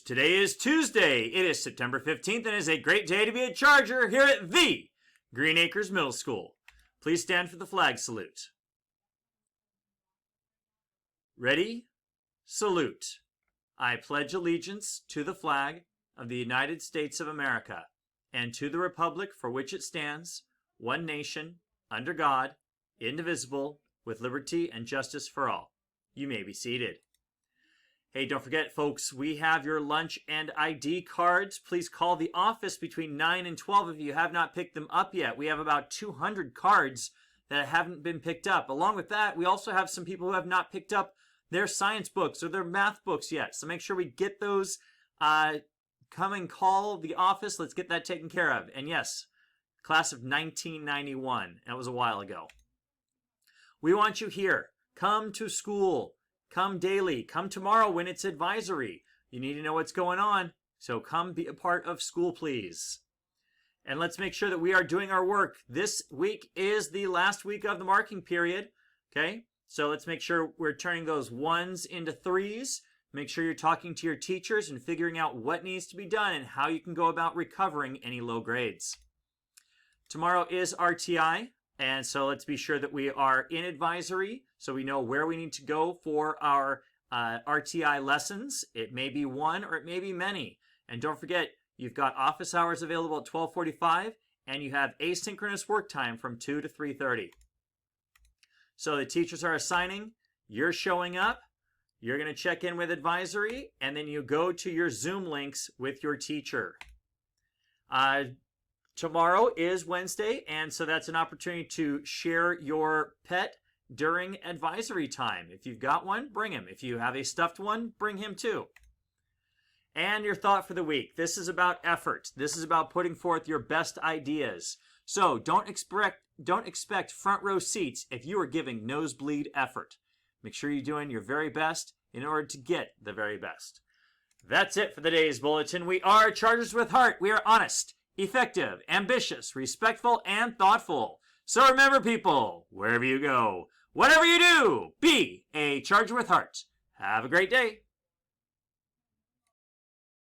Chargers! Today is Tuesday. It is September 15th and it is a great day to be a Charger here at the Green Acres Middle School. Please stand for the flag salute. Ready? Salute. I pledge allegiance to the flag of the United States of America and to the republic for which it stands, one nation, under God, indivisible, with liberty and justice for all. You may be seated. Hey, don't forget, folks, we have your lunch and ID cards. Please call the office between 9 and 12 if you have not picked them up yet. We have about 200 cards that haven't been picked up. Along with that, we also have some people who have not picked up their science books or their math books yet. So make sure we get those. Come and call the office. Let's get that taken care of. And yes, class of 1991. That was a while ago. We want you here. Come to school. Come daily. Come tomorrow when it's advisory. You need to know what's going on. So come be a part of school, please. And let's make sure that we are doing our work. This week is the last week of the marking period. Okay? So let's make sure we're turning those ones into threes. Make sure you're talking to your teachers and figuring out what needs to be done and how you can go about recovering any low grades. Tomorrow is RTI. And so let's be sure that we are in advisory so we know where we need to go for our RTI lessons. It may be one or it may be many. And don't forget, you've got office hours available at 12:45 and you have asynchronous work time from 2 to 3:30. So the teachers are assigning, you're showing up, you're going to check in with advisory, and then you go to your Zoom links with your teacher. Tomorrow is Wednesday, and so that's an opportunity to share your pet during advisory time. If you've got one, bring him. If you have a stuffed one, bring him too. And your thought for the week. This is about effort. This is about putting forth your best ideas. So don't expect front row seats if you are giving nosebleed effort. Make sure you're doing your very best in order to get the very best. That's it for the day's bulletin. We are Chargers with Heart. We are honest, effective, ambitious, respectful, and thoughtful. So remember, people, wherever you go, whatever you do, be a Charger with Heart. Have a great day.